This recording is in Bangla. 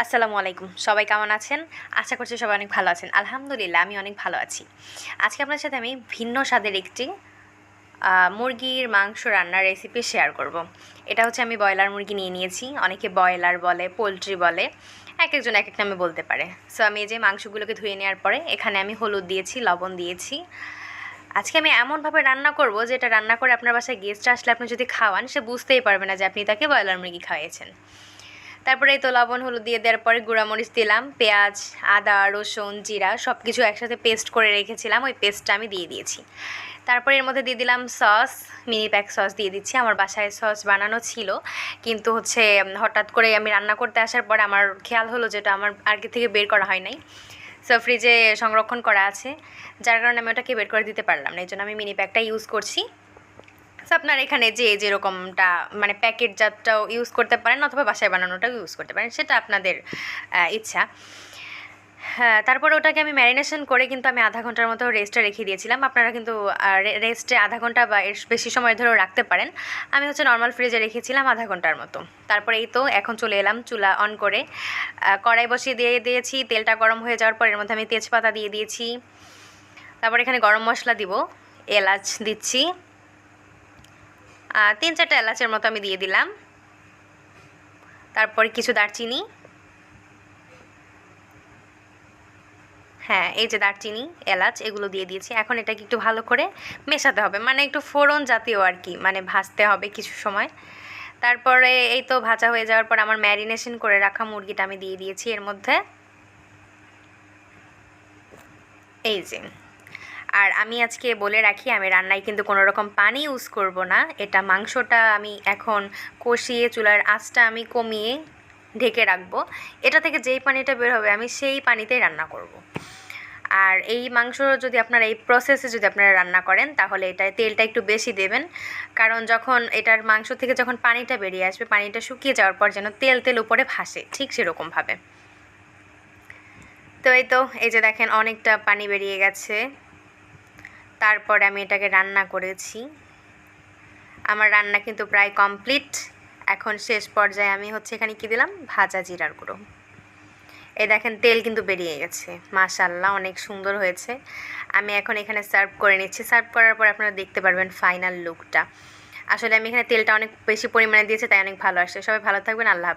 আসসালামু আলাইকুম। সবাই কেমন আছেন? আশা করছি সবাই অনেক ভালো আছেন। আলহামদুলিল্লাহ আমি অনেক ভালো আছি। আজকে আপনার সাথে আমি ভিন্ন স্বাদের একটি মুরগির মাংস রান্নার রেসিপি শেয়ার করব। এটা হচ্ছে আমি ব্রয়লার মুরগি নিয়ে নিয়েছি। অনেকে ব্রয়লার বলে, পোলট্রি বলে। একেকজন একেক নামে বলতে পারে। সো আমি এই যে মাংসগুলোকে ধুয়ে নেওয়ার পরে এখানে আমি হলুদ দিয়েছি, লবণ দিয়েছি। আজকে আমি এমনভাবে রান্না করব যেটা রান্না করে আপনার বাসায় গেস্ট আসলে আপনি যদি খাওয়ান সে বুঝতেই পারবে না যে আপনি তাকে ব্রয়লার মুরগি খাইয়েছেন। তারপরে এই তো লবণ হলুদ দিয়ে দেওয়ার পরে গুঁড়ামরিচ দিলাম, পেঁয়াজ, আদা, রসুন, জিরা সব কিছু একসাথে পেস্ট করে রেখেছিলাম, ওই পেস্টটা আমি দিয়ে দিয়েছি। তারপরে এর মধ্যে দিয়ে দিলাম সস, মিনি প্যাক সস দিয়ে দিচ্ছি। আমার বাসায় সস বানানো ছিল, কিন্তু হচ্ছে হঠাৎ করে আমি রান্না করতে আসার পর আমার খেয়াল হলো যেটা আমার আগে থেকে বের করা হয় নাই। সো ফ্রিজে সংরক্ষণ করা আছে, যার কারণে আমি ওটাকে বের করে দিতে পারলাম না, এই জন্য আমি মিনি প্যাকটা ইউজ করছি। আপনার এখানে যে যেরকমটা মানে প্যাকেট জাতটাও ইউজ করতে পারেন অথবা বাসায় বানানোটাও ইউজ করতে পারেন, সেটা আপনাদের ইচ্ছা। হ্যাঁ, তারপরে ওটাকে আমি ম্যারিনেশন করে কিন্তু আমি আধা ঘন্টার মতো রেস্টে রেখে দিয়েছিলাম। আপনারা কিন্তু রেস্টে আধা ঘন্টা বা এর বেশি সময় ধরেও রাখতে পারেন। আমি হচ্ছে নর্মাল ফ্রিজে রেখেছিলাম আধা ঘন্টার মতো। তারপরে এই তো এখন চলে এলাম চুলা অন করে, কড়াই বসিয়ে দিয়েছি। তেলটা গরম হয়ে যাওয়ার পর এর মধ্যে আমি তেজপাতা দিয়ে দিয়েছি। তারপর এখানে গরম মশলা দিব, এলাচ দিচ্ছি, 3-4টা এলাচের মতো আমি দিয়ে দিলাম। তারপর কিছু দারচিনি, হ্যাঁ এই যে দারচিনি, এলাচ এগুলো দিয়ে দিয়েছি। এখন এটাকে একটু ভালো করে মেশাতে হবে, মানে একটু ফোড়ন জাতীয় আর কি, মানে ভাজতে হবে কিছু সময়। তারপরে এই তো ভাজা হয়ে যাওয়ার পর আমার ম্যারিনেশন করে রাখা মুরগিটা আমি দিয়ে দিয়েছি এর মধ্যে, এই যে। আর আমি আজকে বলে রাখি, আমি রান্নায় কিন্তু কোনো রকম পানি ইউজ করব না। এটা মাংসটা আমি এখন কষিয়ে চুলার আঁচটা আমি কমিয়ে ঢেকে রাখবো। এটা থেকে যেই পানিটা বের হবে আমি সেই পানিতেই রান্না করব। আর এই মাংস যদি আপনারা এই প্রসেসে যদি আপনারা রান্না করেন তাহলে এটায় তেলটা একটু বেশি দেবেন, কারণ যখন এটার মাংস থেকে যখন পানিটা বেরিয়ে আসবে, পানিটা শুকিয়ে যাওয়ার পর যেন তেল তেল উপরে ভাসে, ঠিক সেরকমভাবে। তো এই যে দেখেন অনেকটা পানি বেরিয়ে গেছে। তারপরে আমি এটাকে রান্না করেছি। আমার রান্না কিন্তু প্রায় কমপ্লিট। এখন শেষ পর্যায়ে আমি হচ্ছে এখানে কী দিলাম, ভাজা জিরার গুঁড়ো। এই দেখেন তেল কিন্তু বেরিয়ে গেছে, মাশাআল্লাহ অনেক সুন্দর হয়েছে। আমি এখন এখানে সার্ভ করে নিচ্ছি। সার্ভ করার পর আপনারা দেখতে পারবেন ফাইনাল লুকটা। আসলে আমি এখানে তেলটা অনেক বেশি পরিমাণে দিয়েছি, তাই অনেক ভালো আসছে। সবাই ভালো থাকবেন, আল্লাহ হাফেজ।